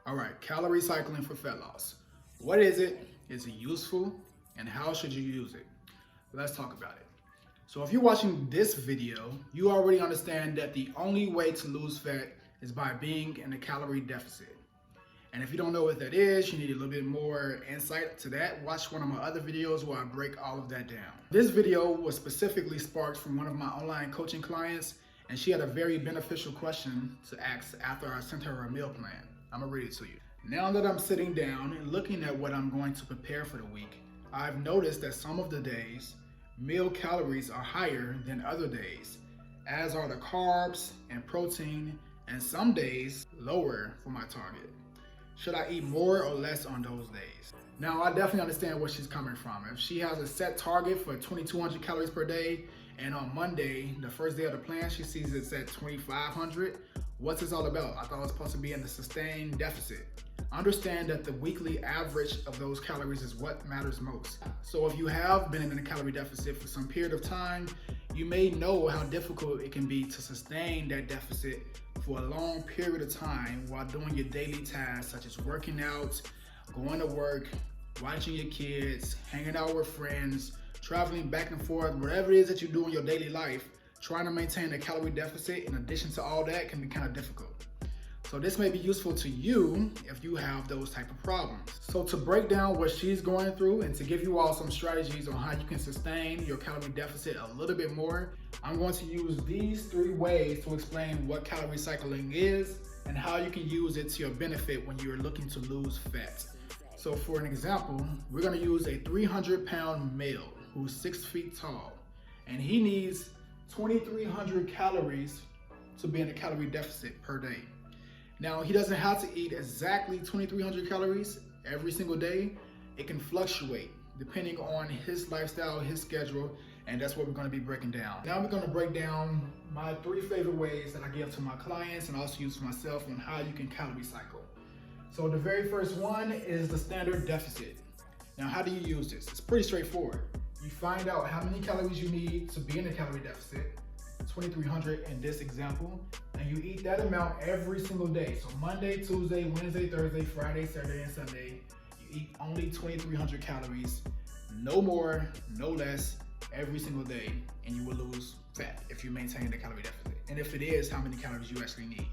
All right, calorie cycling for fat loss. What is it? Is it useful? And how should you use it? Let's talk about it. So if you're watching this video, you already understand that the only way to lose fat is by being in a calorie deficit. And if you don't know what that is, you need a little bit more insight to that, watch one of my other videos where I break all of that down. This video was specifically sparked from one of my online coaching clients, and she had a very beneficial question to ask after I sent her a meal plan. I'm gonna read it to you. Now that I'm sitting down and looking at what I'm going to prepare for the week, I've noticed that some of the days, meal calories are higher than other days, as are the carbs and protein, and some days lower for my target. Should I eat more or less on those days? Now, I definitely understand where she's coming from. If she has a set target for 2,200 calories per day, and on Monday, the first day of the plan, she sees it's at 2,500, what's this all about? I thought it was supposed to be in the sustained deficit. Understand that the weekly average of those calories is what matters most. So if you have been in a calorie deficit for some period of time, you may know how difficult it can be to sustain that deficit for a long period of time while doing your daily tasks such as working out, going to work, watching your kids, hanging out with friends, traveling back and forth, whatever it is that you do in your daily life. Trying to maintain a calorie deficit in addition to all that can be kind of difficult. So this may be useful to you if you have those type of problems. So to break down what she's going through and to give you all some strategies on how you can sustain your calorie deficit a little bit more, I'm going to use these 3 ways to explain what calorie cycling is and how you can use it to your benefit when you're looking to lose fat. So for an example, we're going to use a 300-pound male who's 6 feet tall, and he needs 2,300 calories to be in a calorie deficit per day. Now, he doesn't have to eat exactly 2,300 calories every single day. It can fluctuate depending on his lifestyle, his schedule, and that's what we're going to be breaking down. Now we're going to break down my 3 favorite ways that I give to my clients and also use for myself on how you can calorie cycle. So the very first one is the standard deficit. Now, how do you use this? It's pretty straightforward. You find out how many calories you need to be in a calorie deficit, 2,300 in this example, and you eat that amount every single day. So Monday, Tuesday, Wednesday, Thursday, Friday, Saturday, and Sunday, you eat only 2,300 calories, no more, no less, every single day, and you will lose fat if you maintain the calorie deficit. And if it is, how many calories you actually need.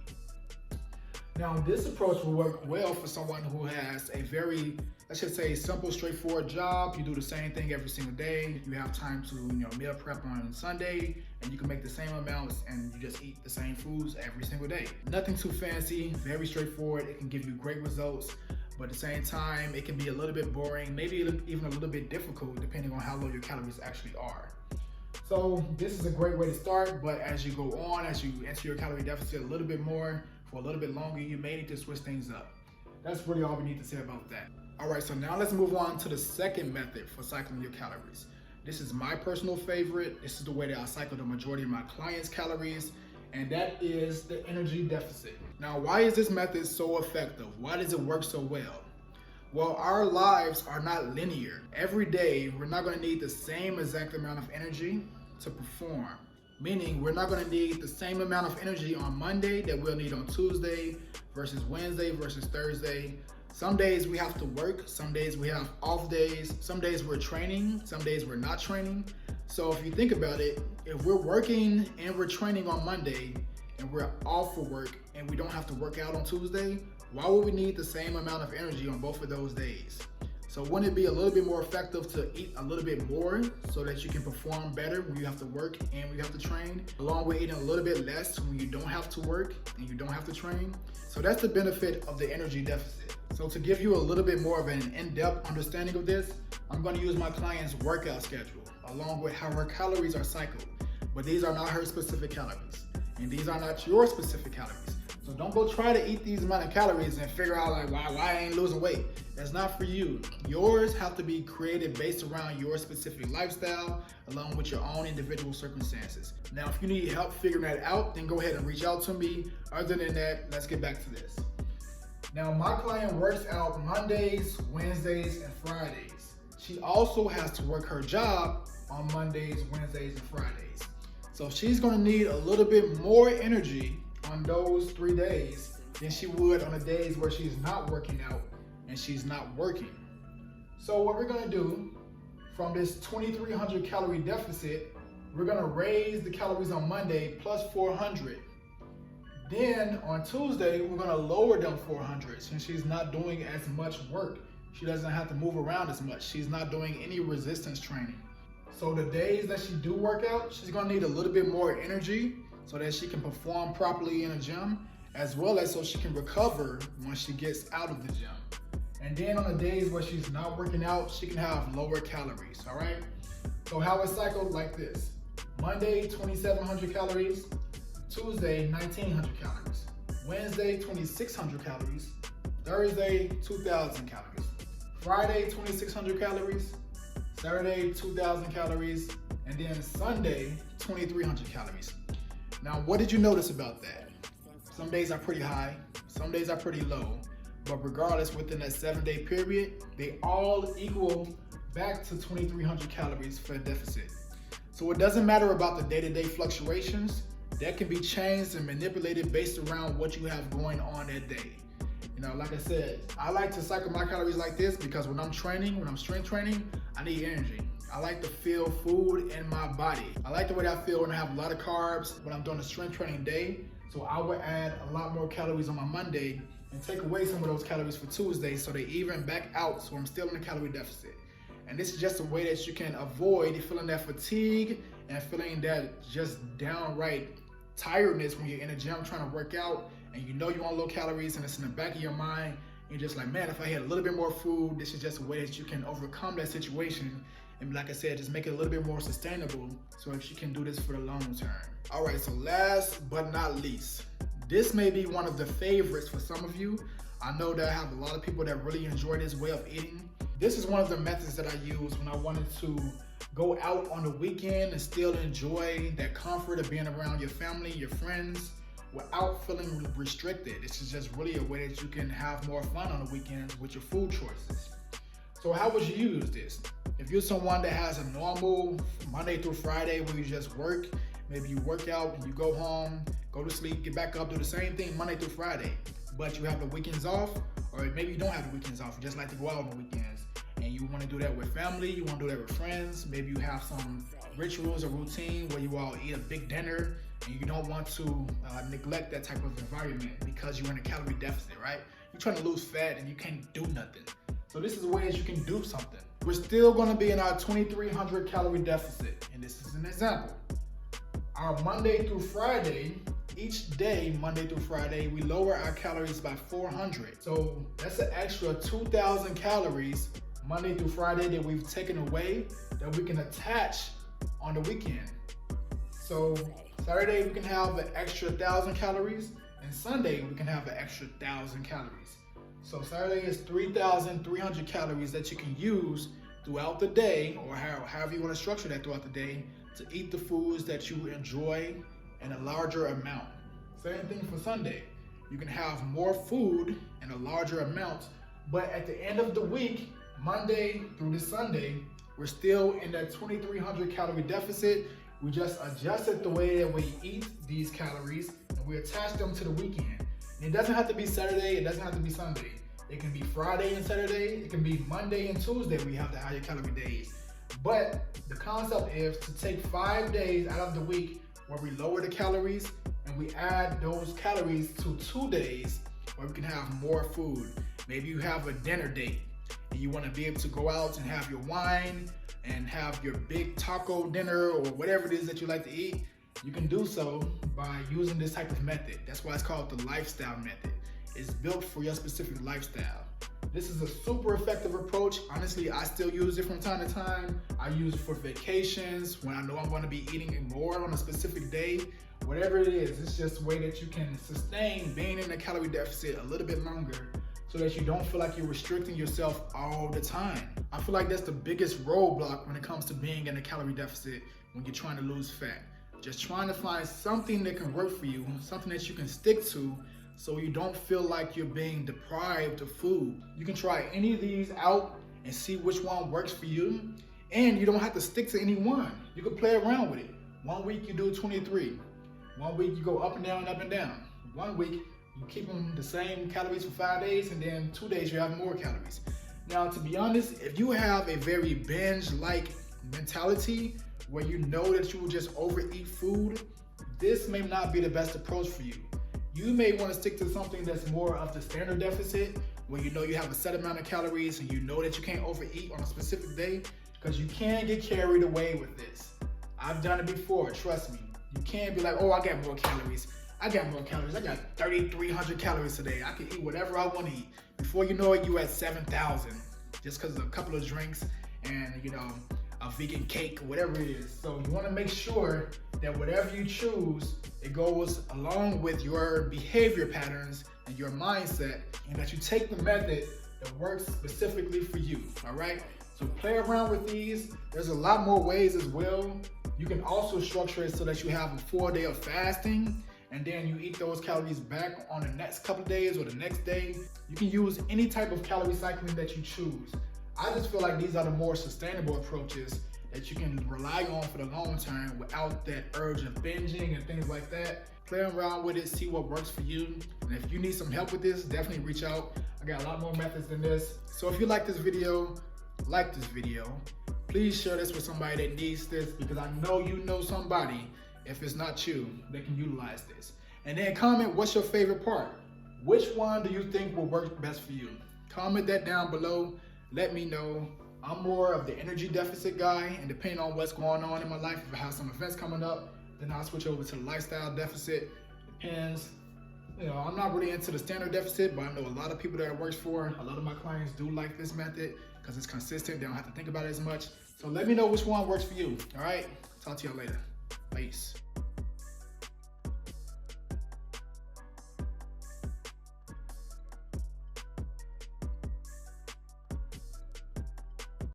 Now, this approach will work well for someone who has a very, let's just say, simple, straightforward job. You do the same thing every single day. You have time to, meal prep on Sunday, and you can make the same amounts and you just eat the same foods every single day. Nothing too fancy, very straightforward. It can give you great results, but at the same time, it can be a little bit boring, maybe even a little bit difficult depending on how low your calories actually are. So this is a great way to start, but as you go on, as you enter your calorie deficit a little bit more, for a little bit longer, you may need to switch things up. That's really all we need to say about that. All right, so now let's move on to the second method for cycling your calories. This is my personal favorite. This is the way that I cycle the majority of my clients' calories, and that is the energy deficit. Now, why is this method so effective? Why does it work so well? Well, our lives are not linear. Every day, we're not gonna need the same exact amount of energy to perform. Meaning we're not gonna need the same amount of energy on Monday that we'll need on Tuesday versus Wednesday versus Thursday. Some days we have to work, some days we have off days, some days we're training, some days we're not training. So if you think about it, if we're working and we're training on Monday and we're off for work and we don't have to work out on Tuesday, why would we need the same amount of energy on both of those days? So wouldn't it be a little bit more effective to eat a little bit more so that you can perform better when you have to work and when you have to train, along with eating a little bit less when you don't have to work and you don't have to train? So that's the benefit of the energy deficit. So to give you a little bit more of an in-depth understanding of this, I'm going to use my client's workout schedule along with how her calories are cycled. But these are not her specific calories, and these are not your specific calories. So don't go try to eat these amount of calories and figure out like why I ain't losing weight. That's not for you. Yours have to be created based around your specific lifestyle along with your own individual circumstances. Now, if you need help figuring that out, then go ahead and reach out to me. Other than that, let's get back to this. Now, my client works out Mondays, Wednesdays, and Fridays. She also has to work her job on Mondays, Wednesdays, and Fridays. So she's gonna need a little bit more energy on those 3 days than she would on the days where she's not working out and she's not working. So what we're gonna do from this 2,300 calorie deficit, we're gonna raise the calories on Monday plus 400. Then on Tuesday, we're gonna lower them 400 since she's not doing as much work. She doesn't have to move around as much. She's not doing any resistance training. So the days that she do work out, she's gonna need a little bit more energy so that she can perform properly in the gym, as well as so she can recover when she gets out of the gym. And then on the days where she's not working out, she can have lower calories, all right? So how it's cycled like this. Monday, 2,700 calories. Tuesday, 1,900 calories. Wednesday, 2,600 calories. Thursday, 2,000 calories. Friday, 2,600 calories. Saturday, 2,000 calories. And then Sunday, 2,300 calories. Now, what did you notice about that? Some days are pretty high, some days are pretty low, but regardless, within that 7-day period, they all equal back to 2,300 calories for a deficit. So it doesn't matter about the day-to-day fluctuations. That can be changed and manipulated based around what you have going on that day. You know, like I said, I like to cycle my calories like this because when I'm training, when I'm strength training, I need energy. I like to feel food in my body. I like the way that I feel when I have a lot of carbs when I'm doing a strength training day. So I would add a lot more calories on my Monday and take away some of those calories for Tuesday so they even back out so I'm still in a calorie deficit. And this is just a way that you can avoid feeling that fatigue and feeling that just downright tiredness when you're in the gym trying to work out and you know you're on low calories and it's in the back of your mind. You're just like, man, if I had a little bit more food, this is just a way that you can overcome that situation. And like I said, just make it a little bit more sustainable so that you can do this for the long term. All right, so last but not least, this may be one of the favorites for some of you. I know that I have a lot of people that really enjoy this way of eating. This is one of the methods that I use when I wanted to go out on the weekend and still enjoy that comfort of being around your family, your friends, without feeling restricted. This is just really a way that you can have more fun on the weekends with your food choices. So how would you use this? If you're someone that has a normal Monday through Friday where you just work, maybe you work out and you go home, go to sleep, get back up, do the same thing Monday through Friday, but you have the weekends off, or maybe you don't have the weekends off, you just like to go out on the weekends, and you want to do that with family, you want to do that with friends, maybe you have some rituals or routine where you all eat a big dinner, and you don't want to neglect that type of environment because you're in a calorie deficit, right? You're trying to lose fat and you can't do nothing. So this is a way that you can do something. We're still going to be in our 2,300 calorie deficit, and this is an example. Our Monday through Friday, each day, Monday through Friday, we lower our calories by 400. So that's an extra 2,000 calories Monday through Friday that we've taken away that we can attach on the weekend. So Saturday we can have an extra 1,000 calories, and Sunday we can have an extra 1,000 calories. So Saturday is 3,300 calories that you can use throughout the day, or however you want to structure that throughout the day, to eat the foods that you enjoy in a larger amount. Same thing for Sunday. You can have more food in a larger amount, but at the end of the week, Monday through to Sunday, we're still in that 2,300 calorie deficit. We just adjusted the way that we eat these calories and we attach them to the weekend. And it doesn't have to be Saturday, it doesn't have to be Sunday. It can be Friday and Saturday, it can be Monday and Tuesday we have the higher calorie days. But the concept is to take 5 days out of the week where we lower the calories and we add those calories to 2 days where we can have more food. Maybe you have a dinner date and you want to be able to go out and have your wine and have your big taco dinner or whatever it is that you like to eat. You can do so by using this type of method. That's why it's called the lifestyle method. It's built for your specific lifestyle. This is a super effective approach. Honestly, I still use it from time to time. I use it for vacations, when I know I'm going to be eating more on a specific day. Whatever it is, it's just a way that you can sustain being in a calorie deficit a little bit longer so that you don't feel like you're restricting yourself all the time. I feel like that's the biggest roadblock when it comes to being in a calorie deficit when you're trying to lose fat. Just trying to find something that can work for you, something that you can stick to, so you don't feel like you're being deprived of food. You can try any of these out and see which one works for you, and you don't have to stick to any one. You can play around with it. 1 week you do 23. 1 week you go up and down and up and down. 1 week You keep them the same calories for 5 days, and then 2 days you have more calories. Now, to be honest, if you have a very binge-like mentality where you know that you will just overeat food, this may not be the best approach for you. You may want to stick to something that's more of the standard deficit, where you know you have a set amount of calories and you know that you can't overeat on a specific day, because you can get carried away with this. I've done it before, trust me. You can't be like, oh, I got more calories. I got 3,300 calories today. I can eat whatever I want to eat. Before you know it, you at 7,000 just because of a couple of drinks and, you know, a vegan cake, whatever it is. So you want to make sure that whatever you choose, it goes along with your behavior patterns and your mindset, and that you take the method that works specifically for you, all right? So play around with these. There's a lot more ways as well. You can also structure it so that you have a 4 day of fasting, and then you eat those calories back on the next couple of days or the next day. You can use any type of calorie cycling that you choose. I just feel like these are the more sustainable approaches that you can rely on for the long term without that urge of binging and things like that. Play around with it, see what works for you. And if you need some help with this, definitely reach out. I got a lot more methods than this. So if you like this video, please share this with somebody that needs this, because I know you know somebody, if it's not you, that can utilize this. And then comment what's your favorite part. Which one do you think will work best for you? Comment that down below. Let me know. I'm more of the energy deficit guy, and depending on what's going on in my life, if I have some events coming up, then I'll switch over to the lifestyle deficit. Depends. You know, I'm not really into the standard deficit, but I know a lot of people that it works for. A lot of my clients do like this method because it's consistent. They don't have to think about it as much. So let me know which one works for you. All right. Talk to y'all later. Peace.